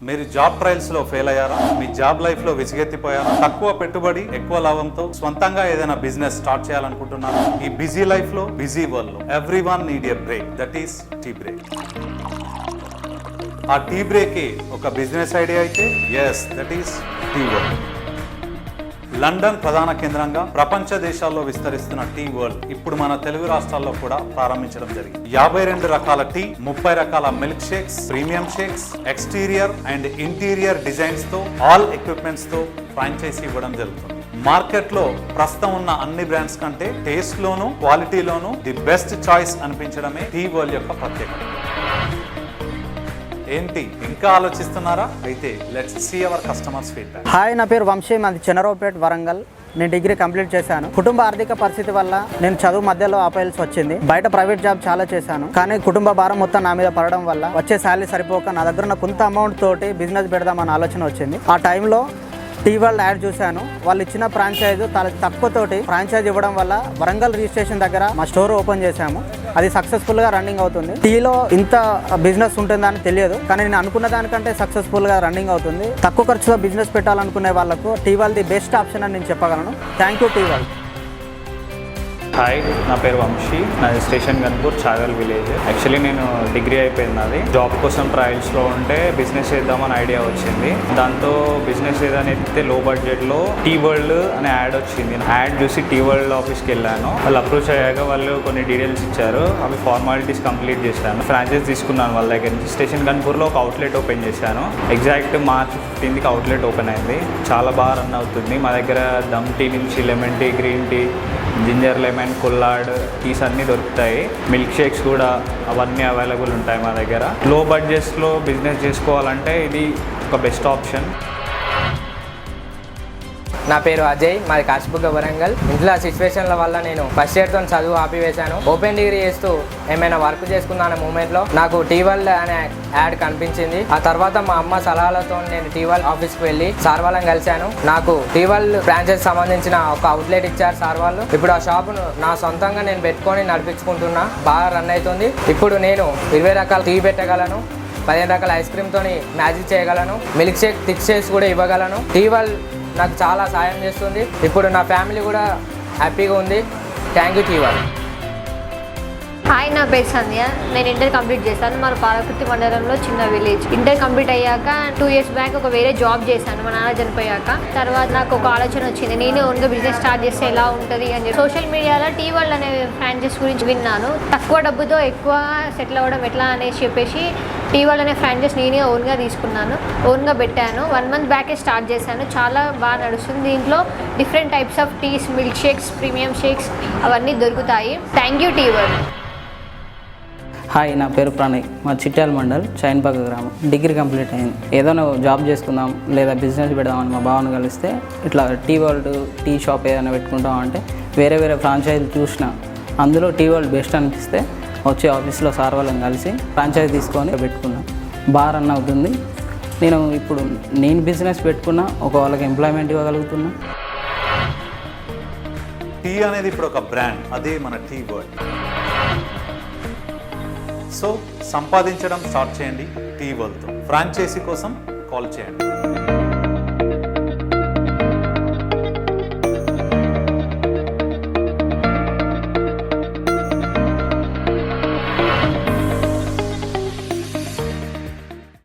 మీరు job trials లో fail అయ్యారా? మీ జాబ్ లైఫ్ లో విసిగెత్తిపోయారా? తక్కువ పెట్టుబడి ఎక్కువ లాభంతో స్వంతంగా ఏదైనా బిజినెస్ స్టార్ట్ చేయాలనుకుంటున్నారా? ఈ బిజీ లైఫ్ లో బిజీ వరల్డ్ లో everyone need a break. That is tea break. ఆ టీ బ్రేక్ ఒక బిజినెస్ ఐడియా అయితే yes, that is tea world. London ప్రధాన కేంద్రంగా ప్రపంచ దేశాల్లో విస్తరిస్తున్న టీ వరల్డ్ ఇప్పుడు మన తెలుగు రాష్ట్రాల్లో కూడా ప్రారంభించడం జరిగింది. 52 రకాల టీ, 30 రకాల milk shakes, premium shakes, exterior and interior designs తో, ఆల్ ఎక్విప్మెంట్స్ తో ఫ్రాంచైజీ ఇవ్వడం జరుగుతుంది. మార్కెట్ లో ప్రస్తుతం ఉన్న అన్ని బ్రాండ్స్ కంటే టేస్ట్ లోను, క్వాలిటీలోను ది బెస్ట్ చాయిస్ అనిపించడమే టీ వరల్డ్ యొక్క ప్రత్యేకత. ఏంటి ఇంకా ఆలోచిస్తున్నారా? అయితే let's see our customers feedback. Hi, నా పేరు వంశీ, మాది చెన్నరావుపేట, వరంగల్. నేను డిగ్రీ కంప్లీట్ చేశాను. కుటుంబ ఆర్థిక పరిస్థితి వల్ల నేను చదువు మధ్యలో ఆపేయాల్సి వచ్చింది. బయట ప్రైవేట్ జాబ్ చాలా చేశాను, కానీ కుటుంబ భారం మొత్తం నా మీద పడడం వల్ల వచ్చే శాలరీ సరిపోక నా దగ్గర ఉన్న కొంత అమౌంట్ తోటి బిజినెస్ పెడదామన్న ఆలోచన వచ్చింది. ఆ టైంలో టీ వరల్డ్ యాడ్ చూశాను. వాళ్ళు ఇచ్చిన ఫ్రాంచైజ్ తక్కువ తోటి ఫ్రాంచైజ్ ఇవ్వడం వల్ల వరంగల్ రిజిస్ట్రేషన్ దగ్గర మా స్టోర్ ఓపెన్ చేశాము. అది సక్సెస్ఫుల్ గా రన్నింగ్ అవుతుంది. టీలో ఇంత బిజినెస్ ఉంటుందని తెలియదు, కానీ నేను అనుకున్న దానికంటే సక్సెస్ఫుల్ గా రన్నింగ్ అవుతుంది. తక్కువ ఖర్చుతో బిజినెస్ పెట్టాలనుకునే వాళ్ళకు tea world the best option అని నేను చెప్పగలను. Thank you tea world. Hi, నా పేరు వంశీ, నాది station Ghanpur, Chagal village. Actually నేను డిగ్రీ అయిపోయింది. అది జాబ్ కోసం ట్రయల్స్లో ఉంటే బిజినెస్ చేద్దామని ఐడియా వచ్చింది. దాంతో బిజినెస్ ఏదైనా ఎత్తితే లో బడ్జెట్లో టీ వరల్డ్ అనే యాడ్ వచ్చింది. యాడ్ చూసి టీ వరల్డ్ ఆఫీస్కి వెళ్ళాను. వాళ్ళు అప్రోచ్ అయ్యాక వాళ్ళు కొన్ని డీటెయిల్స్ ఇచ్చారు. అవి ఫార్మాలిటీస్ కంప్లీట్ చేశాను. ఫ్రాంచైజ్ తీసుకున్నాను వాళ్ళ దగ్గర నుంచి. స్టేషన్ గన్పూర్లో ఒక అవుట్లెట్ ఓపెన్ చేశాను. ఎగ్జాక్ట్ మార్చ్ 15కి అవుట్లెట్ ఓపెన్ అయింది. చాలా బాగా రన్ అవుతుంది. మా దగ్గర దమ్ టీ నుంచి lemon tea, green tea, ginger lemon, కుల్లాడ్ టీస్ అన్నీ దొరుకుతాయి. మిల్క్ షేక్స్ కూడా అవన్నీ అవైలబుల్ ఉంటాయి మా దగ్గర. లో బడ్జెట్స్లో బిజినెస్ చేసుకోవాలంటే ఇది ఒక బెస్ట్ ఆప్షన్. నా పేరు అజయ్, మాది కాశీబుగ్గ, వరంగల్. ఇంట్లో సిచ్యువేషన్ల వల్ల నేను ఫస్ట్ ఇయర్తో చదువు ఆపివేశాను. ఓపెన్ డిగ్రీ చేస్తూ ఏమైనా వర్క్ చేసుకున్న మూమెంట్లో నాకు టీ వరల్డ్ అనే యాడ్ కనిపించింది. ఆ తర్వాత మా అమ్మ సలహాలతో నేను టీ వరల్డ్ ఆఫీస్కి వెళ్ళి సార్ వాళ్ళని కలిశాను. నాకు టీ వరల్డ్ ఫ్రాంచైజ్ సంబంధించిన ఒక అవుట్లెట్ ఇచ్చారు సార్ వాళ్ళు. ఇప్పుడు ఆ షాపును నా సొంతంగా నేను పెట్టుకొని నడిపించుకుంటున్నా. బాగా రన్ అవుతుంది. ఇప్పుడు నేను 20 రకాల టీ పెట్టగలను, 15 రకాల ఐస్ క్రీమ్తో మ్యాజిక్ చేయగలను, మిల్క్ షేక్, థిక్ షేక్స్ కూడా ఇవ్వగలను. టీ వరల్డ్ నాకు చాలా సాయం చేస్తుంది. ఇప్పుడు నా ఫ్యామిలీ కూడా హ్యాపీగా ఉంది. Thank you tea world. Hi, నా పేరు సంధ్య. నేను ఇంటర్ కంప్లీట్ చేశాను. మన పాలకుర్తి మండలంలో చిన్న విలేజ్. ఇంటర్ కంప్లీట్ అయ్యాక 2 ఇయర్స్ బ్యాక్ ఒక వేరే జాబ్ చేశాను మా నాన్న చనిపోయాక. తర్వాత నాకు ఒక ఆలోచన వచ్చింది, నేనే ఓన్గా బిజినెస్ స్టార్ట్ చేస్తే ఎలా ఉంటుంది అని చెప్పి సోషల్ మీడియాలో టీ వరల్డ్ అనే ఫ్రాంచైజ్ గురించి విన్నాను. తక్కువ డబ్బుతో ఎక్కువ సెటిల్ అవ్వడం ఎట్లా అనేసి చెప్పేసి టీ వరల్డ్ అనే ఫ్రాంచైజ్ నేనే ఓన్గా తీసుకున్నాను, ఓన్గా పెట్టాను. 1 మంత్ బ్యాకే స్టార్ట్ చేశాను. చాలా బాగా నడుస్తుంది. దీంట్లో different types of teas, milk shakes, premium shakes అవన్నీ దొరుకుతాయి. Thank you tea world. Hi, నా పేరు ప్రణయ్, మా చిట్యాల మండల్, చైన్పాక గ్రామం. డిగ్రీ కంప్లీట్ అయింది. ఏదైనా జాబ్ చేసుకుందాం లేదా బిజినెస్ పెడదామని మా భావన కలిస్తే ఇట్లా టీ వరల్డ్ టీ షాప్ ఏదైనా పెట్టుకుంటాం అంటే వేరే ఫ్రాంచైజీలు చూసిన అందులో టీ వరల్డ్ బెస్ట్ అనిపిస్తే వచ్చి ఆఫీస్లో సార్ వాళ్ళని కలిసి ఫ్రాంచైజీ తీసుకొని పెట్టుకున్నాం. బాగా రన్ అవుతుంది. నేను బిజినెస్ పెట్టుకున్నా, ఒక వాళ్ళకి ఎంప్లాయ్మెంట్ ఇవ్వగలుగుతున్నా. టీ అనేది ఇప్పుడు ఒక బ్రాండ్, అదే మన టీ వరల్డ్. సో సంపాదించడం స్టార్ట్ చేయండి టీ వరల్డ్తో. ఫ్రాంచైజీ కోసం కాల్ చేయండి.